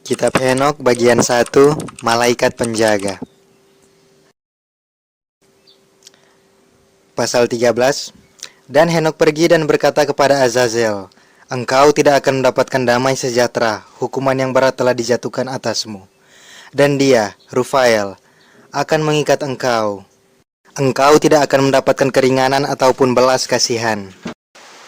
Kitab Henokh bagian 1, Malaikat Penjaga. Pasal 13. Dan Henokh pergi dan berkata kepada Azazel, "Engkau tidak akan mendapatkan damai sejahtera, hukuman yang berat telah dijatuhkan atasmu. Dan dia, Rufael, akan mengikat engkau. Engkau tidak akan mendapatkan keringanan ataupun belas kasihan.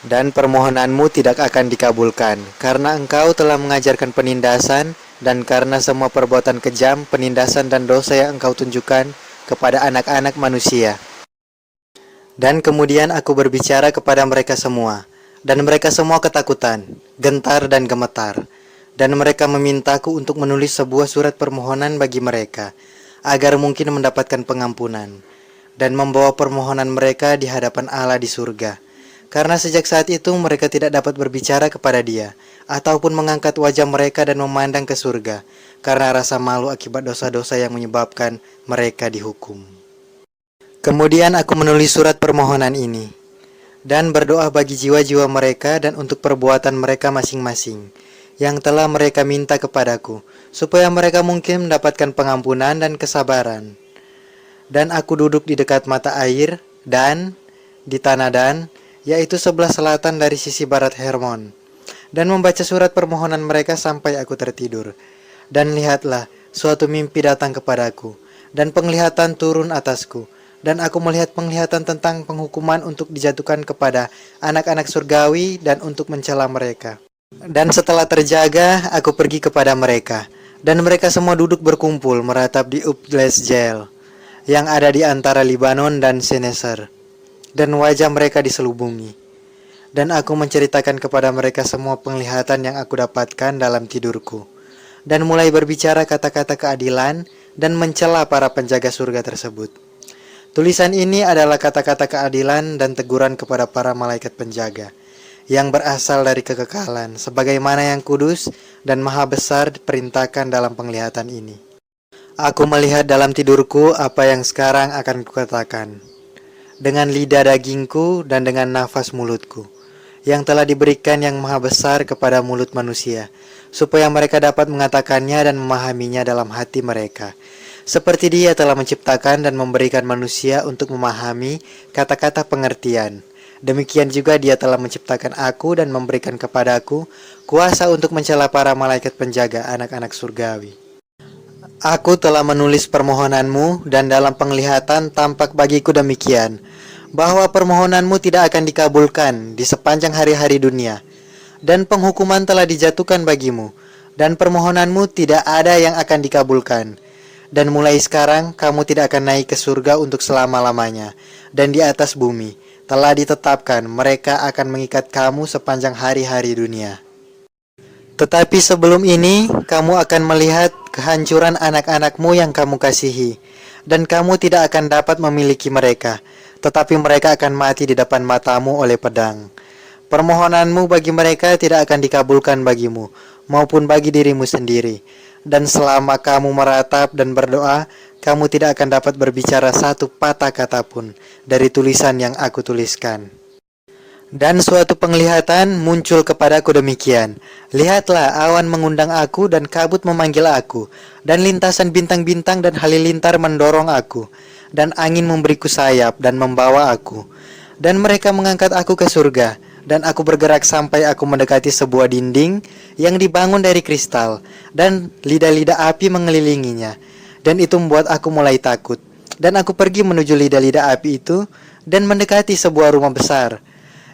Dan permohonanmu tidak akan dikabulkan, karena engkau telah mengajarkan penindasan, dan karena semua perbuatan kejam, penindasan dan dosa yang engkau tunjukkan kepada anak-anak manusia." Dan kemudian aku berbicara kepada mereka semua, dan mereka semua ketakutan, gentar dan gemetar. Dan mereka memintaku untuk menulis sebuah surat permohonan bagi mereka, agar mungkin mendapatkan pengampunan, dan membawa permohonan mereka di hadapan Allah di surga. Karena sejak saat itu mereka tidak dapat berbicara kepada dia, ataupun mengangkat wajah mereka dan memandang ke surga, karena rasa malu akibat dosa-dosa yang menyebabkan mereka dihukum. Kemudian aku menulis surat permohonan ini, dan berdoa bagi jiwa-jiwa mereka dan untuk perbuatan mereka masing-masing, yang telah mereka minta kepadaku, supaya mereka mungkin mendapatkan pengampunan dan kesabaran. Dan aku duduk di dekat mata air, dan di tanah Dan, yaitu sebelah selatan dari sisi barat Hermon, dan membaca surat permohonan mereka sampai aku tertidur. Dan lihatlah, suatu mimpi datang kepadaku, dan penglihatan turun atasku, dan aku melihat penglihatan tentang penghukuman untuk dijatuhkan kepada anak-anak surgawi dan untuk mencela mereka. Dan setelah terjaga, aku pergi kepada mereka, dan mereka semua duduk berkumpul meratap di Upglesjel, yang ada di antara Libanon dan Seneser, dan wajah mereka diselubungi. Dan aku menceritakan kepada mereka semua penglihatan yang aku dapatkan dalam tidurku, dan mulai berbicara kata-kata keadilan dan mencela para penjaga surga tersebut. Tulisan ini adalah kata-kata keadilan dan teguran kepada para malaikat penjaga, yang berasal dari kekekalan, sebagaimana yang kudus dan maha besar diperintahkan dalam penglihatan ini. Aku melihat dalam tidurku apa yang sekarang akan kukatakan, dengan lidah dagingku dan dengan nafas mulutku, yang telah diberikan yang maha besar kepada mulut manusia, supaya mereka dapat mengatakannya dan memahaminya dalam hati mereka, seperti Dia telah menciptakan dan memberikan manusia untuk memahami kata-kata pengertian. Demikian juga Dia telah menciptakan aku dan memberikan kepadaku kuasa untuk mencela para malaikat penjaga anak-anak surgawi. Aku telah menulis permohonanmu, dan dalam penglihatan tampak bagiku demikian, bahwa permohonanmu tidak akan dikabulkan di sepanjang hari-hari dunia, dan penghukuman telah dijatuhkan bagimu, dan permohonanmu tidak ada yang akan dikabulkan. Dan mulai sekarang kamu tidak akan naik ke surga untuk selama-lamanya, dan di atas bumi telah ditetapkan mereka akan mengikat kamu sepanjang hari-hari dunia. Tetapi sebelum ini, kamu akan melihat kehancuran anak-anakmu yang kamu kasihi, dan kamu tidak akan dapat memiliki mereka, tetapi mereka akan mati di depan matamu oleh pedang. Permohonanmu bagi mereka tidak akan dikabulkan bagimu, maupun bagi dirimu sendiri. Dan selama kamu meratap dan berdoa, kamu tidak akan dapat berbicara satu patah kata pun dari tulisan yang aku tuliskan. Dan suatu penglihatan muncul kepadaku demikian. Lihatlah, awan mengundang aku dan kabut memanggil aku, dan lintasan bintang-bintang dan halilintar mendorong aku, dan angin memberiku sayap dan membawa aku. Dan mereka mengangkat aku ke surga, dan aku bergerak sampai aku mendekati sebuah dinding yang dibangun dari kristal, dan lidah-lidah api mengelilinginya. Dan itu membuat aku mulai takut. Dan aku pergi menuju lidah-lidah api itu, dan mendekati sebuah rumah besar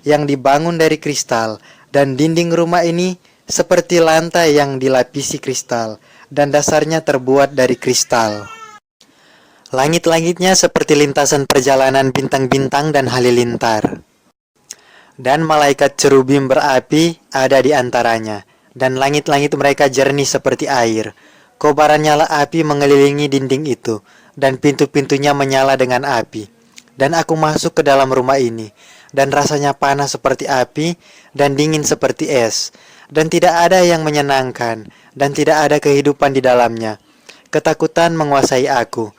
yang dibangun dari kristal, dan dinding rumah ini seperti lantai yang dilapisi kristal, dan dasarnya terbuat dari kristal. Langit-langitnya seperti lintasan perjalanan bintang-bintang dan halilintar. Dan malaikat cherubim berapi ada di antaranya, dan langit-langit mereka jernih seperti air. Kobaran nyala api mengelilingi dinding itu, dan pintu-pintunya menyala dengan api. Dan aku masuk ke dalam rumah ini, dan rasanya panas seperti api dan dingin seperti es, dan tidak ada yang menyenangkan, dan tidak ada kehidupan di dalamnya. Ketakutan menguasai aku,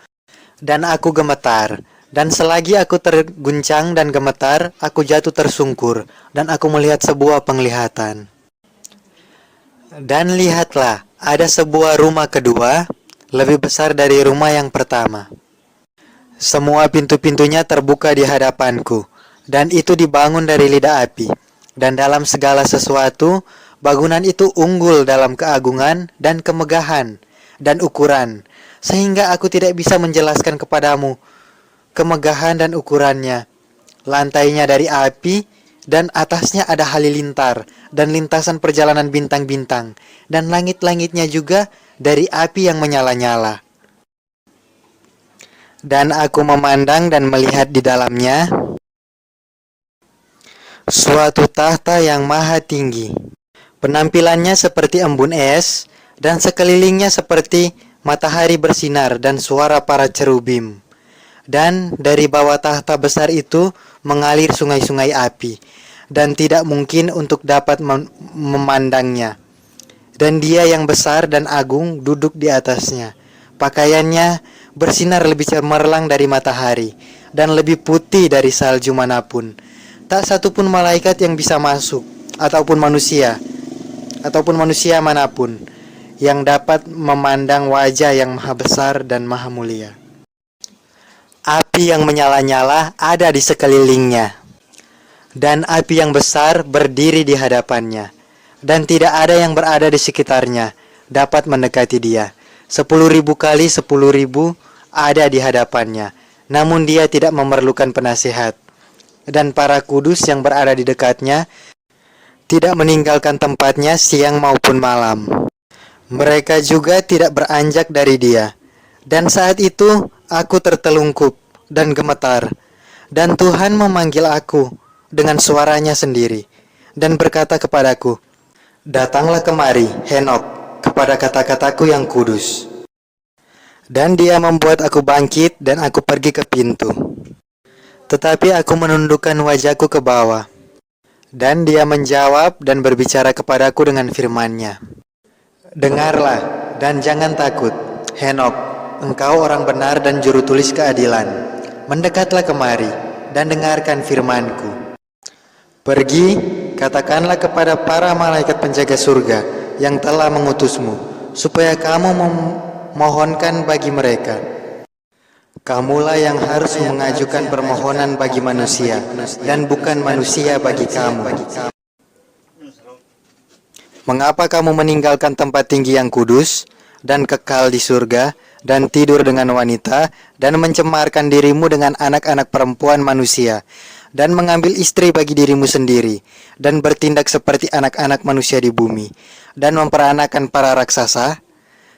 dan aku gemetar, Dan selagi aku terguncang dan gemetar, aku jatuh tersungkur, dan aku melihat sebuah penglihatan. Dan lihatlah, ada sebuah rumah kedua, lebih besar dari rumah yang pertama. Semua pintu-pintunya terbuka di hadapanku, dan itu dibangun dari lidah api. Dan dalam segala sesuatu, bangunan itu unggul dalam keagungan dan kemegahan dan ukuran, sehingga aku tidak bisa menjelaskan kepadamu kemegahan dan ukurannya. Lantainya dari api, dan atasnya ada halilintar dan lintasan perjalanan bintang-bintang, dan langit-langitnya juga dari api yang menyala-nyala. Dan aku memandang dan melihat di dalamnya suatu tahta yang maha tinggi. Penampilannya seperti embun es, dan sekelilingnya seperti matahari bersinar dan suara para cherubim. Dan dari bawah tahta besar itu mengalir sungai-sungai api, dan tidak mungkin untuk dapat memandangnya. Dan dia yang besar dan agung duduk di atasnya. Pakaiannya bersinar lebih cemerlang dari matahari, dan lebih putih dari salju manapun. Tak satupun malaikat yang bisa masuk, ataupun manusia manapun, yang dapat memandang wajah yang maha besar dan maha mulia. Api yang menyala-nyala ada di sekelilingnya, dan api yang besar berdiri di hadapannya, dan tidak ada yang berada di sekitarnya dapat mendekati dia. 10.000 kali 10.000 ada di hadapannya, namun dia tidak memerlukan penasihat. Dan para kudus yang berada di dekatnya tidak meninggalkan tempatnya siang maupun malam. Mereka juga tidak beranjak dari dia. Dan saat itu aku tertelungkup dan gemetar, dan Tuhan memanggil aku dengan suaranya sendiri, dan berkata kepadaku, "Datanglah kemari, Henok, kepada kata-kataku yang kudus." Dan dia membuat aku bangkit, dan aku pergi ke pintu. Tetapi aku menundukkan wajahku ke bawah. Dan dia menjawab dan berbicara kepadaku dengan firman-Nya, "Dengarlah dan jangan takut, Henok, engkau orang benar dan juru tulis keadilan. Mendekatlah kemari dan dengarkan firman-Ku. Pergi, katakanlah kepada para malaikat penjaga surga yang telah mengutusmu, supaya kamu memohonkan bagi mereka. Kamulah yang harus mengajukan permohonan bagi manusia, dan bukan manusia bagi kamu. Mengapa kamu meninggalkan tempat tinggi yang kudus dan kekal di surga, dan tidur dengan wanita, dan mencemarkan dirimu dengan anak-anak perempuan manusia, dan mengambil istri bagi dirimu sendiri, dan bertindak seperti anak-anak manusia di bumi, dan memperanakan para raksasa?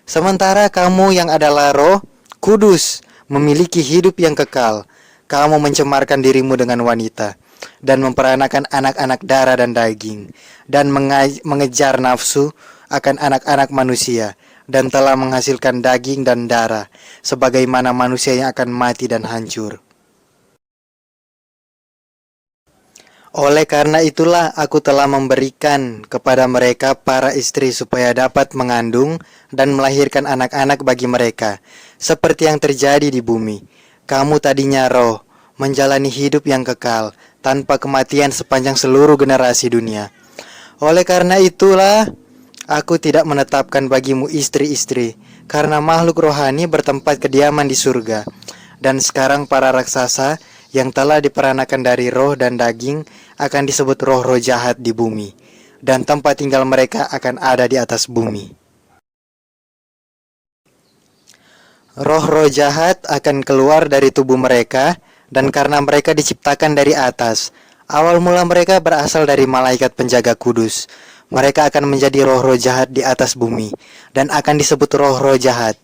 Sementara kamu yang adalah roh, kudus, memiliki hidup yang kekal, kamu mencemarkan dirimu dengan wanita, dan memperanakan anak-anak darah dan daging, dan mengejar nafsu akan anak-anak manusia, dan telah menghasilkan daging dan darah, sebagaimana manusia yang akan mati dan hancur. Oleh karena itulah aku telah memberikan kepada mereka para istri supaya dapat mengandung dan melahirkan anak-anak bagi mereka, seperti yang terjadi di bumi. Kamu tadinya roh, menjalani hidup yang kekal, tanpa kematian sepanjang seluruh generasi dunia. Oleh karena itulah aku tidak menetapkan bagimu istri-istri, karena makhluk rohani bertempat kediaman di surga. Dan sekarang para raksasa yang telah diperanakan dari roh dan daging akan disebut roh-roh jahat di bumi, dan tempat tinggal mereka akan ada di atas bumi. Roh-roh jahat akan keluar dari tubuh mereka, dan karena mereka diciptakan dari atas, awal mula mereka berasal dari malaikat penjaga kudus. Mereka akan menjadi roh-roh jahat di atas bumi, dan akan disebut roh-roh jahat.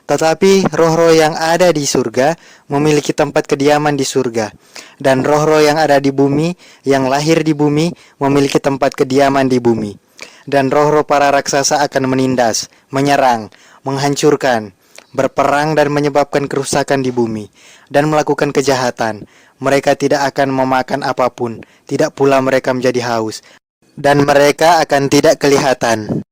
Tetapi roh-roh yang ada di surga memiliki tempat kediaman di surga, dan roh-roh yang ada di bumi, yang lahir di bumi, memiliki tempat kediaman di bumi. Dan roh-roh para raksasa akan menindas, menyerang, menghancurkan, berperang dan menyebabkan kerusakan di bumi, dan melakukan kejahatan. Mereka tidak akan memakan apapun, tidak pula mereka menjadi haus, dan mereka akan tidak kelihatan.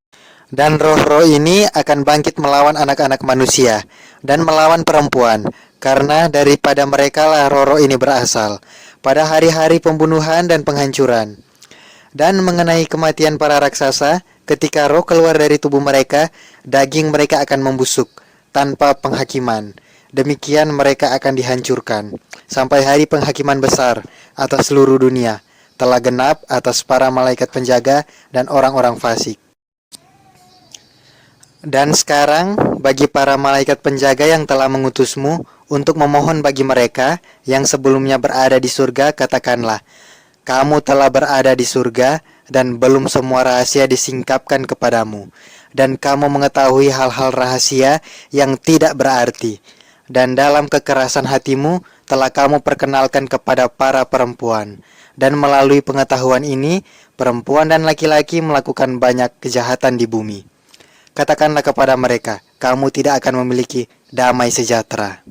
Dan roh-roh ini akan bangkit melawan anak-anak manusia dan melawan perempuan, karena daripada mereka lah roh-roh ini berasal, pada hari-hari pembunuhan dan penghancuran. Dan mengenai kematian para raksasa, ketika roh keluar dari tubuh mereka, daging mereka akan membusuk, tanpa penghakiman. Demikian mereka akan dihancurkan, sampai hari penghakiman besar atas seluruh dunia, telah genap atas para malaikat penjaga dan orang-orang fasik. Dan sekarang, bagi para malaikat penjaga yang telah mengutusmu untuk memohon bagi mereka yang sebelumnya berada di surga, katakanlah, kamu telah berada di surga dan belum semua rahasia disingkapkan kepadamu, dan kamu mengetahui hal-hal rahasia yang tidak berarti, dan dalam kekerasan hatimu telah kamu perkenalkan kepada para perempuan, dan melalui pengetahuan ini, perempuan dan laki-laki melakukan banyak kejahatan di bumi. Katakanlah kepada mereka, kamu tidak akan memiliki damai sejahtera.